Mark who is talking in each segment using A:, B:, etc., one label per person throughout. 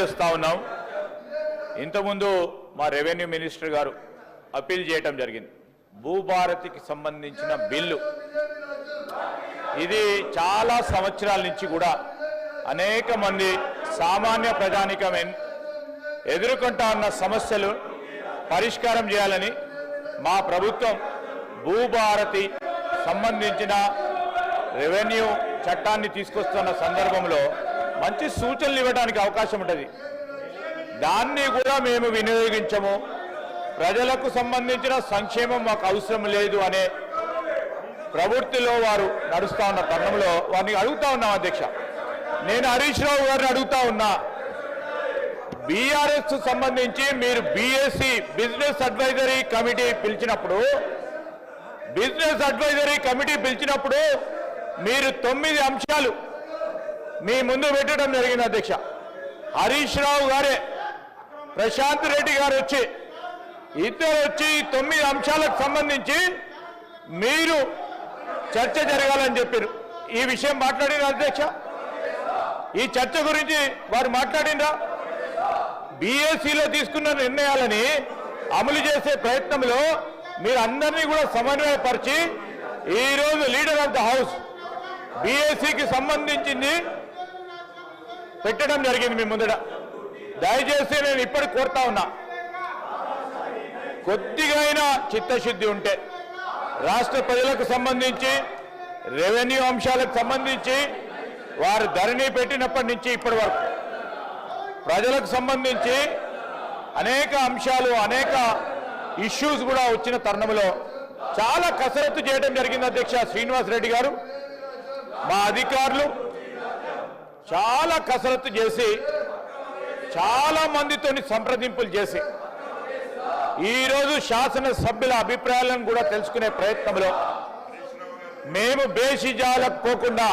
A: తెలియజేస్తా ఉన్నాం. ఇంతకుముందు మా రెవెన్యూ మినిస్టర్ గారు అప్పీల్ చేయడం జరిగింది. భూభారతికి సంబంధించిన బిల్లు ఇది చాలా సంవత్సరాల నుంచి కూడా అనేక మంది సామాన్య ప్రజానికం ఎదుర్కొంటా ఉన్న సమస్యలు పరిష్కారం చేయాలని మా ప్రభుత్వం భూభారతి సంబంధించిన రెవెన్యూ చట్టాన్ని తీసుకొస్తున్న సందర్భంలో మంచి సూచనలు ఇవ్వడానికి అవకాశం ఉంటుంది. దాన్ని కూడా మేము వినియోగించము, ప్రజలకు సంబంధించిన సంక్షేమం మాకు అవసరం లేదు అనే ప్రవృత్తిలో వారు నడుస్తూ ఉన్న తరుణంలో వారిని అడుగుతా ఉన్నాం. అధ్యక్ష, నేను హరీష్ రావు గారిని అడుగుతా ఉన్నా, బీఆర్ఎస్ సంబంధించి మీరు బీఎస్సీ బిజినెస్ అడ్వైజరీ కమిటీ పిలిచినప్పుడు మీరు 9 అంశాలు మీ ముందు పెట్టడం జరిగింది. అధ్యక్ష, హరీష్ రావు గారే ప్రశాంత్ రెడ్డి గారు ఇద్దరు వచ్చి 9 అంశాలకు సంబంధించి మీరు చర్చ జరగాలని చెప్పారు. ఈ విషయం మాట్లాడిన అధ్యక్ష, ఈ చర్చ గురించి వారు మాట్లాడినరా? బీఎస్సీలో తీసుకున్న నిర్ణయాలని అమలు చేసే ప్రయత్నంలో మీరు అందరినీ కూడా సమన్వయపరిచి ఈరోజు లీడర్ ఆఫ్ ద హౌస్ బీఎస్సీకి సంబంధించింది పెట్టడం జరిగింది మీ ముందట. దయచేసి నేను ఇప్పటికి కోరుతా ఉన్నా, కొద్దిగా అయినా చిత్తశుద్ధి ఉంటే రాష్ట్ర ప్రజలకు సంబంధించి రెవెన్యూ అంశాలకు సంబంధించి వారు ధరణి పెట్టినప్పటి నుంచి ఇప్పటి వరకు ప్రజలకు సంబంధించి అనేక అంశాలు అనేక ఇష్యూస్ కూడా వచ్చిన తరుణంలో చాలా కసరత్తు చేయడం జరిగింది. అధ్యక్ష, శ్రీనివాస్ రెడ్డి గారు మా అధికారులు చాలా కసరత్తు చేసి చాలా మందితో సంప్రదింపులు చేసి ఈరోజు శాసనసభ్యుల అభిప్రాయాలను కూడా తెలుసుకునే ప్రయత్నంలో మేము బేషిజాలకు పోకుండా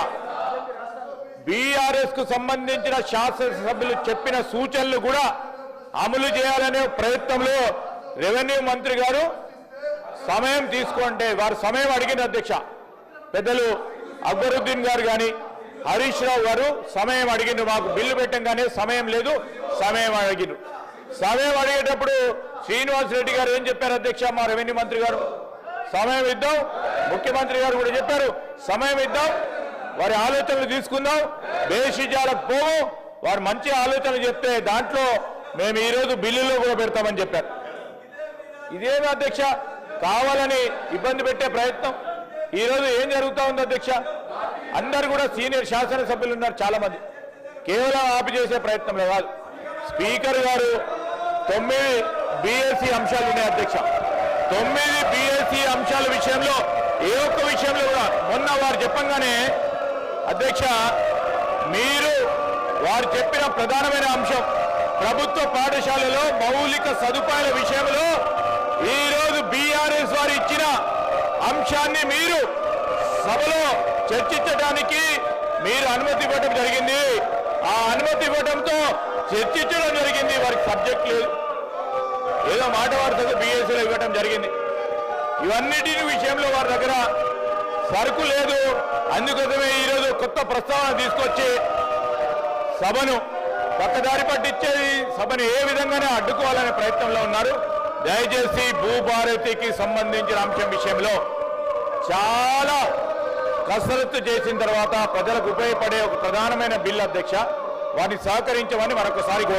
A: బీఆర్ఎస్ కు సంబంధించిన శాసనసభ్యులు చెప్పిన సూచనలు కూడా అమలు చేయాలనే ప్రయత్నంలో రెవెన్యూ మంత్రి గారు సమయం తీసుకుంటే వారు సమయం అడిగిన అధ్యక్ష, పెద్దలు అక్బరుద్దీన్ గారు కానీ హరీష్ రావు గారు సమయం అడిగిన, మాకు బిల్లు పెట్టంగానే సమయం లేదు, సమయం అడిగిన. సమయం అడిగేటప్పుడు శ్రీనివాస్ రెడ్డి గారు ఏం చెప్పారు అధ్యక్ష? మా రెవెన్యూ మంత్రి గారు సమయం ఇద్దాం, ముఖ్యమంత్రి గారు కూడా చెప్పారు సమయం ఇద్దాం, వారి ఆలోచనలు తీసుకుందాం, బేషిజాలకు పోవు, వారు మంచి ఆలోచనలు చెప్తే దాంట్లో మేము ఈరోజు బిల్లులో కూడా పెడతామని చెప్పారు. ఇదేమి అధ్యక్ష, కావాలని ఇబ్బంది పెట్టే ప్రయత్నం. ఈరోజు ఏం జరుగుతూ ఉంది అధ్యక్ష? అందరు కూడా సీనియర్ శాసనసభ్యులు ఉన్నారు చాలా మంది, కేవలం ఆపి చేసే ప్రయత్నంలో కాదు. స్పీకర్ గారు 9 బీఎస్సీ అంశాలు ఉన్నాయి అధ్యక్ష. 9 బీఎస్సీ అంశాల విషయంలో ఏ ఒక్క విషయంలో కూడా మొన్న వారు చెప్పంగానే అధ్యక్ష, మీరు వారు చెప్పిన ప్రధానమైన అంశం ప్రభుత్వ పాఠశాలలో మౌలిక సదుపాయాల విషయంలో ఈరోజు బీఆర్ఎస్ వారు ఇచ్చిన అంశాన్ని మీరు సభలో చర్చించడానికి మీరు అనుమతి ఇవ్వడం జరిగింది. ఆ అనుమతి ఇవ్వడంతో చర్చించడం జరిగింది. వారికి సబ్జెక్ట్ లేదు, ఏదో మాట వార్తకు బీఎస్సీలో ఇవ్వడం జరిగింది. ఇవన్నిటి విషయంలో వారి దగ్గర సరుకు లేదు. అందుకోసమే ఈరోజు కొత్త ప్రస్తావన తీసుకొచ్చి సభను పక్కదారి పట్టించేది, సభను ఏ విధంగానే అడ్డుకోవాలనే ప్రయత్నంలో ఉన్నారు. దయచేసి భూభారతికి సంబంధించిన అంశం విషయంలో చాలా కసరత్తు చేసిన తర్వాత ప్రజలకు ఉపయోగపడే ఒక ప్రధానమైన బిల్లు అధ్యక్ష, వారిని సహకరించమని మరొకసారి